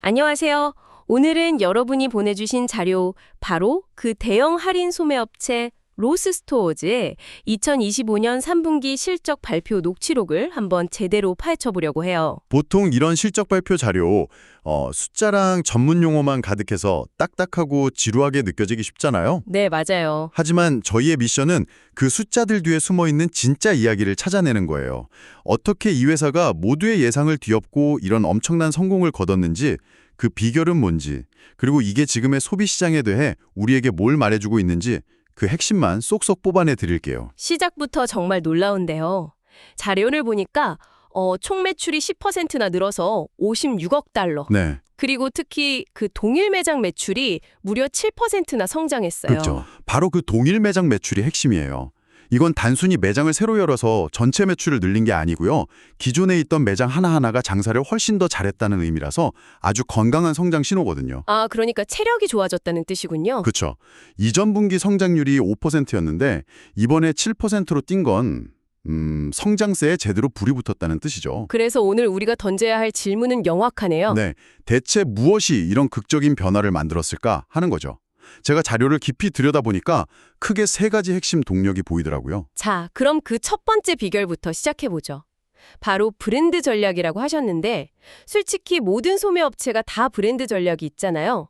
안녕하세요. 오늘은 여러분이 보내주신 자료, 바로 그 대형 할인 소매업체 로스스토어즈의 2025년 3분기 실적 발표 녹취록을 한번 제대로 파헤쳐보려고 해요. 보통 이런 실적 발표 자료, 숫자랑 전문 용어만 가득해서 딱딱하고 지루하게 느껴지기 쉽잖아요. 네, 맞아요. 하지만 저희의 미션은 그 숫자들 뒤에 숨어있는 진짜 이야기를 찾아내는 거예요. 어떻게 이 회사가 모두의 예상을 뒤엎고 이런 엄청난 성공을 거뒀는지, 그 비결은 뭔지, 그리고 이게 지금의 소비 시장에 대해 우리에게 뭘 말해주고 있는지 그 핵심만 쏙쏙 뽑아내 드릴게요. 시작부터 정말 놀라운데요. 자료를 보니까 총 매출이 10%나 늘어서 56억 달러. 네, 그리고 특히 그 동일 매장 매출이 무려 7%나 성장했어요. 그렇죠. 바로 그 동일 매장 매출이 핵심이에요. 이건 단순히 매장을 새로 열어서 전체 매출을 늘린 게 아니고요. 기존에 있던 매장 하나하나가 장사를 훨씬 더 잘했다는 의미라서 아주 건강한 성장 신호거든요. 아, 그러니까 체력이 좋아졌다는 뜻이군요. 그렇죠. 이전 분기 성장률이 5%였는데 이번에 7%로 뛴 건 성장세에 제대로 불이 붙었다는 뜻이죠. 그래서 오늘 우리가 던져야 할 질문은 명확하네요. 네, 대체 무엇이 이런 극적인 변화를 만들었을까 하는 거죠. 제가 자료를 깊이 들여다보니까 크게 세 가지 핵심 동력이 보이더라고요. 자, 그럼 그 첫 번째 비결부터 시작해보죠. 바로 브랜드 전략이라고 하셨는데, 솔직히 모든 소매업체가 다 브랜드 전략이 있잖아요.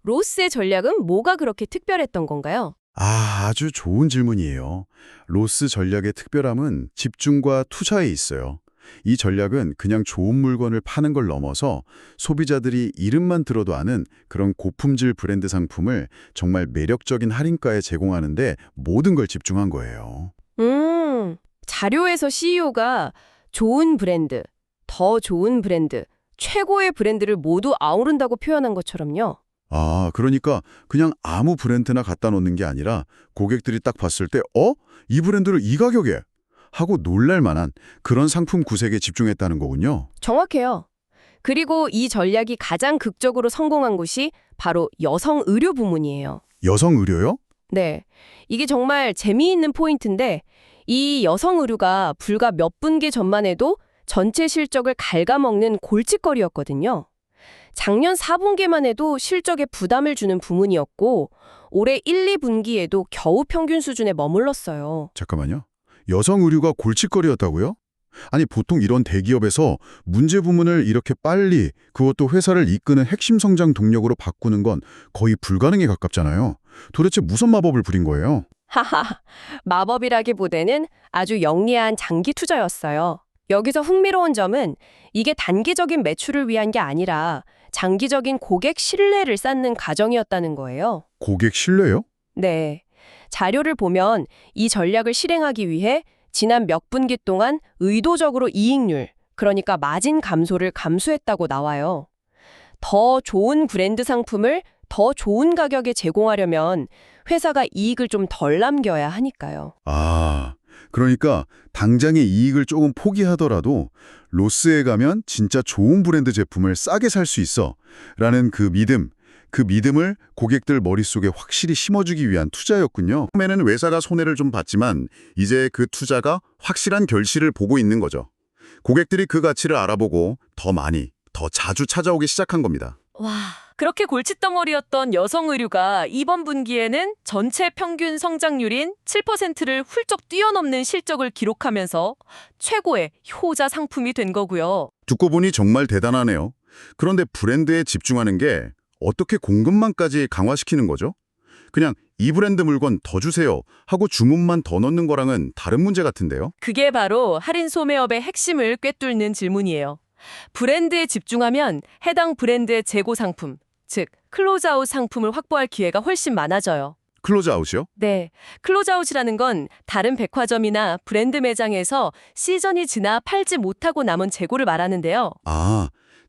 로스의 전략은 뭐가 그렇게 특별했던 건가요? 아주 좋은 질문이에요. 로스 전략의 특별함은 집중과 투자에 있어요. 이 전략은 그냥 좋은 물건을 파는 걸 넘어서 소비자들이 이름만 들어도 아는 그런 고품질 브랜드 상품을 정말 매력적인 할인가에 제공하는데 모든 걸 집중한 거예요. 자료에서 CEO가 좋은 브랜드, 더 좋은 브랜드, 최고의 브랜드를 모두 아우른다고 표현한 것처럼요. 그러니까 그냥 아무 브랜드나 갖다 놓는 게 아니라 고객들이 딱 봤을 때 이 브랜드를 이 가격에? 하고 놀랄 만한 그런 상품 구색에 집중했다는 거군요. 정확해요. 그리고 이 전략이 가장 극적으로 성공한 곳이 바로 여성 의류 부문이에요. 여성 의료요? 네. 이게 정말 재미있는 포인트인데, 이 여성 의류가 불과 몇 분기 전만 해도 전체 실적을 갉아먹는 골칫거리였거든요. 작년 4분기만 해도 실적에 부담을 주는 부문이었고, 올해 1, 2분기에도 겨우 평균 수준에 머물렀어요. 잠깐만요. 여성 의류가 골칫거리였다고요? 아니 보통 이런 대기업에서 문제 부문을 이렇게 빨리 그것도 회사를 이끄는 핵심 성장 동력으로 바꾸는 건 거의 불가능에 가깝잖아요. 도대체 무슨 마법을 부린 거예요? 하하, 마법이라기보다는 아주 영리한 장기 투자였어요. 여기서 흥미로운 점은 이게 단기적인 매출을 위한 게 아니라 장기적인 고객 신뢰를 쌓는 과정이었다는 거예요. 고객 신뢰요? 네. 자료를 보면 이 전략을 실행하기 위해 지난 몇 분기 동안 의도적으로 이익률, 그러니까 마진 감소를 감수했다고 나와요. 더 좋은 브랜드 상품을 더 좋은 가격에 제공하려면 회사가 이익을 좀 덜 남겨야 하니까요. 그러니까 당장의 이익을 조금 포기하더라도 로스에 가면 진짜 좋은 브랜드 제품을 싸게 살 수 있어 라는 그 믿음을 고객들 머릿속에 확실히 심어주기 위한 투자였군요. 처음에는 회사가 손해를 좀 봤지만 이제 그 투자가 확실한 결실을 보고 있는 거죠. 고객들이 그 가치를 알아보고 더 많이, 더 자주 찾아오기 시작한 겁니다. 와, 그렇게 골칫덩어리였던 여성 의류가 이번 분기에는 전체 평균 성장률인 7%를 훌쩍 뛰어넘는 실적을 기록하면서 최고의 효자 상품이 된 거고요. 듣고 보니 정말 대단하네요. 그런데 브랜드에 집중하는 게 어떻게 공급망까지 강화시키는 거죠? 그냥 이 브랜드 물건 더 주세요 하고 주문만 더 넣는 거랑은 다른 문제 같은데요? 그게 바로 할인 소매업의 핵심을 꿰뚫는 질문이에요. 브랜드에 집중하면 해당 브랜드의 재고 상품, 즉 클로즈아웃 상품을 확보할 기회가 훨씬 많아져요. 클로즈아웃이요? 네, 클로즈아웃이라는 건 다른 백화점이나 브랜드 매장에서 시즌이 지나 팔지 못하고 남은 재고를 말하는데요.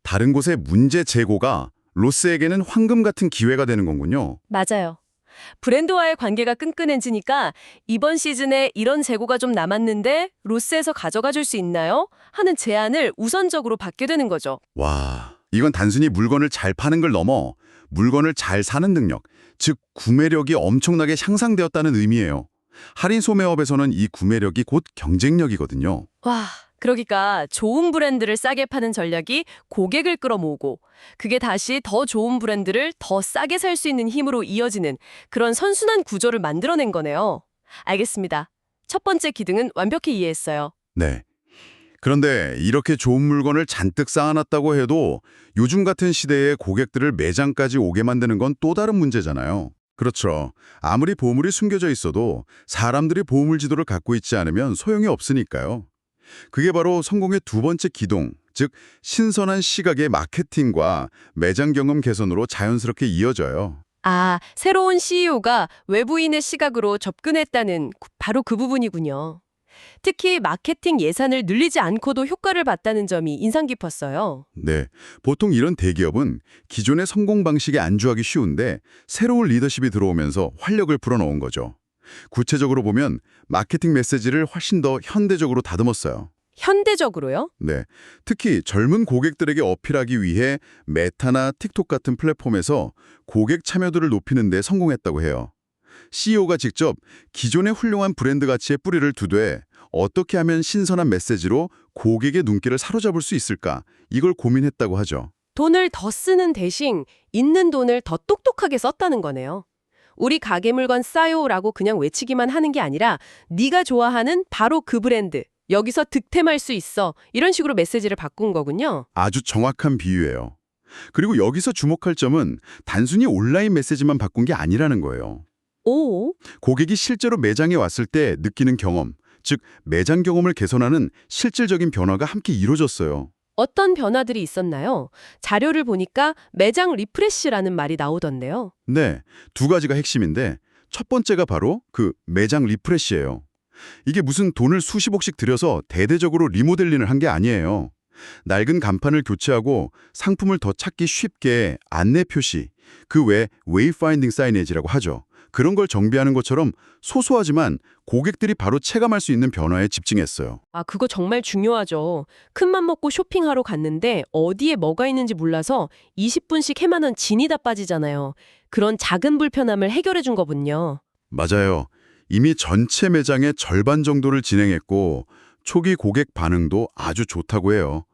다른 곳의 문제 재고가 로스에게는 황금 같은 기회가 되는 거군요. 맞아요. 브랜드와의 관계가 끈끈해지니까 이번 시즌에 이런 재고가 좀 남았는데 로스에서 가져가 줄 수 있나요? 하는 제안을 우선적으로 받게 되는 거죠. 와, 이건 단순히 물건을 잘 파는 걸 넘어 물건을 잘 사는 능력, 즉 구매력이 엄청나게 향상되었다는 의미예요. 할인 소매업에서는 이 구매력이 곧 경쟁력이거든요. 와, 그러니까 좋은 브랜드를 싸게 파는 전략이 고객을 끌어모으고 그게 다시 더 좋은 브랜드를 더 싸게 살 수 있는 힘으로 이어지는 그런 선순환 구조를 만들어낸 거네요. 알겠습니다. 첫 번째 기둥은 완벽히 이해했어요. 네. 그런데 이렇게 좋은 물건을 잔뜩 쌓아놨다고 해도 요즘 같은 시대에 고객들을 매장까지 오게 만드는 건 또 다른 문제잖아요. 그렇죠. 아무리 보물이 숨겨져 있어도 사람들이 보물 지도를 갖고 있지 않으면 소용이 없으니까요. 그게 바로 성공의 두 번째 기둥, 즉 신선한 시각의 마케팅과 매장 경험 개선으로 자연스럽게 이어져요. 아, 새로운 CEO가 외부인의 시각으로 접근했다는 바로 그 부분이군요. 특히 마케팅 예산을 늘리지 않고도 효과를 봤다는 점이 인상 깊었어요. 네, 보통 이런 대기업은 기존의 성공 방식에 안주하기 쉬운데 새로운 리더십이 들어오면서 활력을 불어넣은 거죠. 구체적으로 보면 마케팅 메시지를 훨씬 더 현대적으로 다듬었어요. 현대적으로요? 네, 특히 젊은 고객들에게 어필하기 위해 메타나 틱톡 같은 플랫폼에서 고객 참여도를 높이는 데 성공했다고 해요. CEO가 직접 기존의 훌륭한 브랜드 가치에 뿌리를 두되 어떻게 하면 신선한 메시지로 고객의 눈길을 사로잡을 수 있을까? 이걸 고민했다고 하죠. 돈을 더 쓰는 대신 있는 돈을 더 똑똑하게 썼다는 거네요. 우리 가게 물건 싸요라고 그냥 외치기만 하는 게 아니라 네가 좋아하는 바로 그 브랜드, 여기서 득템할 수 있어. 이런 식으로 메시지를 바꾼 거군요. 아주 정확한 비유예요. 그리고 여기서 주목할 점은 단순히 온라인 메시지만 바꾼 게 아니라는 거예요. 오, 고객이 실제로 매장에 왔을 때 느끼는 경험, 즉 매장 경험을 개선하는 실질적인 변화가 함께 이루어졌어요. 어떤 변화들이 있었나요? 자료를 보니까 매장 리프레시라는 말이 나오던데요. 네, 두 가지가 핵심인데 첫 번째가 바로 그 매장 리프레시예요. 이게 무슨 돈을 수십억씩 들여서 대대적으로 리모델링을 한 게 아니에요. 낡은 간판을 교체하고 상품을 더 찾기 쉽게 안내 표시, 그 외 웨이파인딩 사이니지라고 하죠. 그런 걸 정비하는 것처럼 소소하지만 고객들이 바로 체감할 수 있는 변화에 집중했어요. 아, 그거 정말 중요하죠. 큰맘 먹고 쇼핑하러 갔는데 어디에 뭐가 있는지 몰라서 20분씩 해마는 진이 다 빠지잖아요. 그런 작은 불편함을 해결해 준 거군요. 맞아요. 이미 전체 매장의 절반 정도를 진행했고 초기 고객 반응도 아주 좋다고 해요.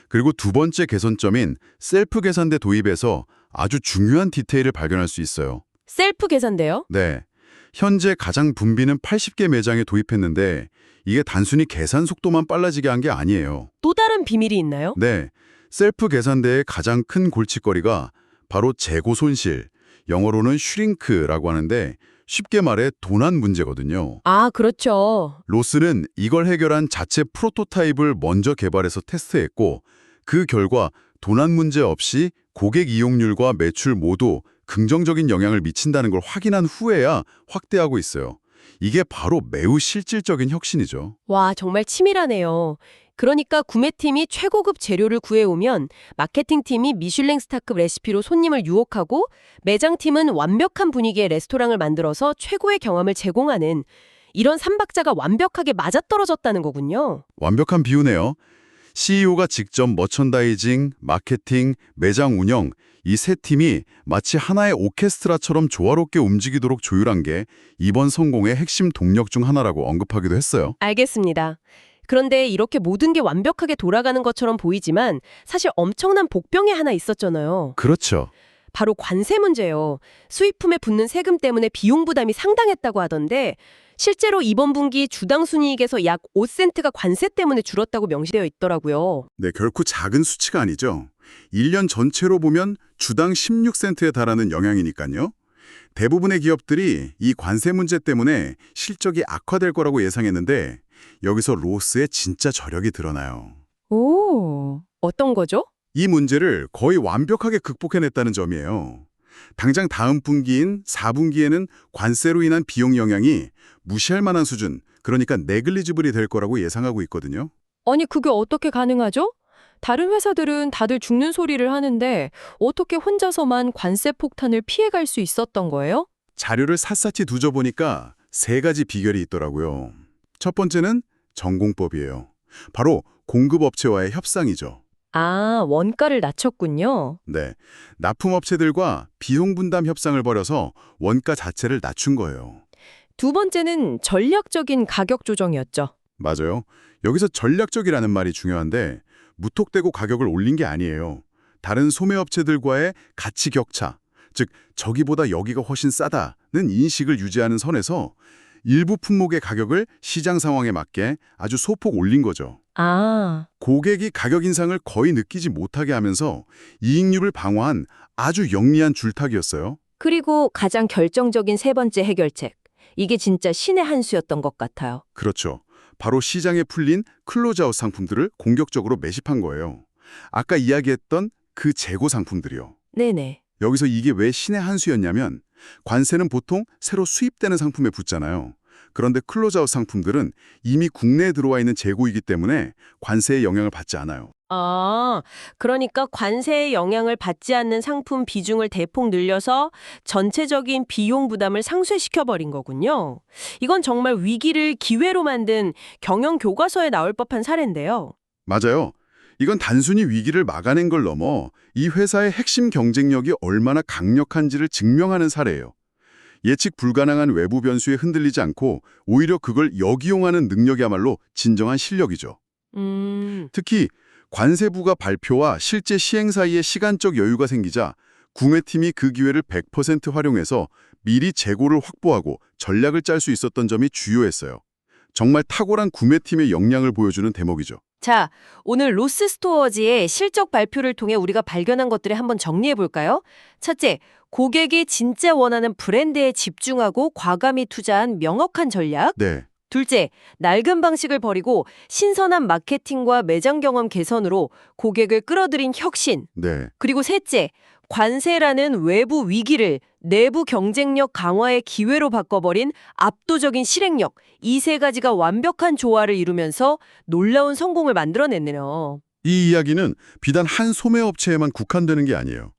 그리고 두 번째 개선점인 셀프 계산대 도입에서 아주 중요한 디테일을 발견할 수 있어요. 셀프 계산대요? 네. 현재 가장 붐비는 80개 매장에 도입했는데 이게 단순히 계산 속도만 빨라지게 한 게 아니에요. 또 다른 비밀이 있나요? 네. 셀프 계산대의 가장 큰 골칫거리가 바로 재고 손실, 영어로는 슈링크라고 하는데 쉽게 말해 도난 문제거든요. 아, 그렇죠. 로스는 이걸 해결한 자체 프로토타입을 먼저 개발해서 테스트했고 그 결과 도난 문제 없이 고객 이용률과 매출 모두 긍정적인 영향을 미친다는 걸 확인한 후에야 확대하고 있어요. 이게 바로 매우 실질적인 혁신이죠. 와, 정말 치밀하네요. 그러니까 구매팀이 최고급 재료를 구해오면 마케팅팀이 미슐랭 스타급 레시피로 손님을 유혹하고 매장팀은 완벽한 분위기의 레스토랑을 만들어서 최고의 경험을 제공하는 이런 삼박자가 완벽하게 맞아떨어졌다는 거군요. 완벽한 비유네요. CEO가 직접 머천다이징, 마케팅, 매장 운영 이 세 팀이 마치 하나의 오케스트라처럼 조화롭게 움직이도록 조율한 게 이번 성공의 핵심 동력 중 하나라고 언급하기도 했어요. 알겠습니다. 그런데 이렇게 모든 게 완벽하게 돌아가는 것처럼 보이지만 사실 엄청난 복병이 하나 있었잖아요. 그렇죠. 바로 관세 문제요. 수입품에 붙는 세금 때문에 비용 부담이 상당했다고 하던데 실제로 이번 분기 주당 순이익에서 약 5센트가 관세 때문에 줄었다고 명시되어 있더라고요. 네, 결코 작은 수치가 아니죠. 1년 전체로 보면 주당 16센트에 달하는 영향이니까요. 대부분의 기업들이 이 관세 문제 때문에 실적이 악화될 거라고 예상했는데 여기서 로스의 진짜 저력이 드러나요. 오, 어떤 거죠? 이 문제를 거의 완벽하게 극복해냈다는 점이에요. 당장 다음 분기인 4분기에는 관세로 인한 비용 영향이 무시할 만한 수준, 그러니까 네글리지블이 될 거라고 예상하고 있거든요. 아니, 그게 어떻게 가능하죠? 다른 회사들은 다들 죽는 소리를 하는데 어떻게 혼자서만 관세 폭탄을 피해갈 수 있었던 거예요? 자료를 샅샅이 뒤져보니까 세 가지 비결이 있더라고요. 첫 번째는 전공법이에요. 바로 공급업체와의 협상이죠. 아, 원가를 낮췄군요. 네, 납품업체들과 비용 분담 협상을 벌여서 원가 자체를 낮춘 거예요. 두 번째는 전략적인 가격 조정이었죠. 맞아요. 여기서 전략적이라는 말이 중요한데 무턱대고 가격을 올린 게 아니에요. 다른 소매업체들과의 가치 격차, 즉 저기보다 여기가 훨씬 싸다는 인식을 유지하는 선에서 일부 품목의 가격을 시장 상황에 맞게 아주 소폭 올린 거죠. 아, 고객이 가격 인상을 거의 느끼지 못하게 하면서 이익률을 방어한 아주 영리한 줄타기였어요. 그리고 가장 결정적인 세 번째 해결책. 이게 진짜 신의 한 수였던 것 같아요. 그렇죠. 바로 시장에 풀린 클로즈아웃 상품들을 공격적으로 매집한 거예요. 아까 이야기했던 그 재고 상품들이요. 네네. 여기서 이게 왜 신의 한 수였냐면 관세는 보통 새로 수입되는 상품에 붙잖아요. 그런데 클로즈아웃 상품들은 이미 국내에 들어와 있는 재고이기 때문에 관세의 영향을 받지 않아요. 아, 그러니까 관세의 영향을 받지 않는 상품 비중을 대폭 늘려서 전체적인 비용 부담을 상쇄시켜버린 거군요. 이건 정말 위기를 기회로 만든 경영 교과서에 나올 법한 사례인데요. 맞아요. 이건 단순히 위기를 막아낸 걸 넘어 이 회사의 핵심 경쟁력이 얼마나 강력한지를 증명하는 사례예요. 예측 불가능한 외부 변수에 흔들리지 않고 오히려 그걸 역이용하는 능력이야말로 진정한 실력이죠. 특히 관세부가 발표와 실제 시행 사이에 시간적 여유가 생기자 구매팀이 그 기회를 100% 활용해서 미리 재고를 확보하고 전략을 짤 수 있었던 점이 주요했어요. 정말 탁월한 구매팀의 역량을 보여주는 대목이죠. 자, 오늘 로스 스토어즈의 실적 발표를 통해 우리가 발견한 것들을 한번 정리해 볼까요? 첫째, 고객이 진짜 원하는 브랜드에 집중하고 과감히 투자한 명확한 전략. 네, 둘째, 낡은 방식을 버리고 신선한 마케팅과 매장 경험 개선으로 고객을 끌어들인 혁신. 네. 그리고 셋째, 관세라는 외부 위기를 내부 경쟁력 강화의 기회로 바꿔버린 압도적인 실행력. 이 세 가지가 완벽한 조화를 이루면서 놀라운 성공을 만들어냈네요. 이 이야기는 비단 한 소매업체에만 국한되는 게 아니에요.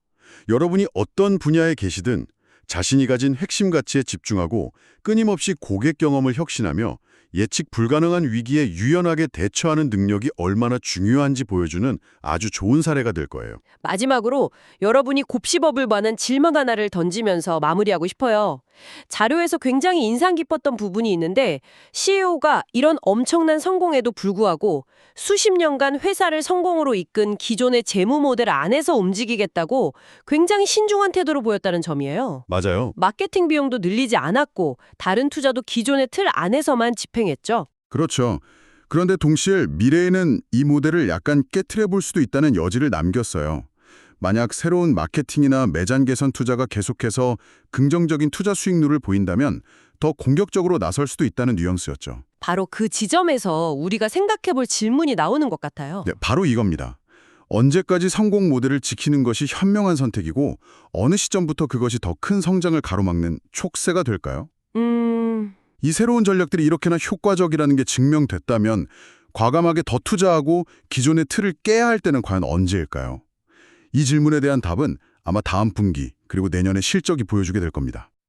여러분이 어떤 분야에 계시든 자신이 가진 핵심 가치에 집중하고 끊임없이 고객 경험을 혁신하며 예측 불가능한 위기에 유연하게 대처하는 능력이 얼마나 중요한지 보여주는 아주 좋은 사례가 될 거예요. 마지막으로 여러분이 곱씹어볼 만한 질문 하나를 던지면서 마무리하고 싶어요. 자료에서 굉장히 인상 깊었던 부분이 있는데 CEO가 이런 엄청난 성공에도 불구하고 수십 년간 회사를 성공으로 이끈 기존의 재무 모델 안에서 움직이겠다고 굉장히 신중한 태도로 보였다는 점이에요. 맞아요. 마케팅 비용도 늘리지 않았고 다른 투자도 기존의 틀 안에서만 집행했죠. 그렇죠. 그런데 동시에 미래에는 이 모델을 약간 깨트려 볼 수도 있다는 여지를 남겼어요. 만약 새로운 마케팅이나 매장 개선 투자가 계속해서 긍정적인 투자 수익률을 보인다면 더 공격적으로 나설 수도 있다는 뉘앙스였죠. 바로 그 지점에서 우리가 생각해 볼 질문이 나오는 것 같아요. 네, 바로 이겁니다. 언제까지 성공 모델을 지키는 것이 현명한 선택이고 어느 시점부터 그것이 더 큰 성장을 가로막는 촉새가 될까요? 이 새로운 전략들이 이렇게나 효과적이라는 게 증명됐다면 과감하게 더 투자하고 기존의 틀을 깨야 할 때는 과연 언제일까요? 이 질문에 대한 답은 아마 다음 분기 그리고 내년의 실적이 보여주게 될 겁니다.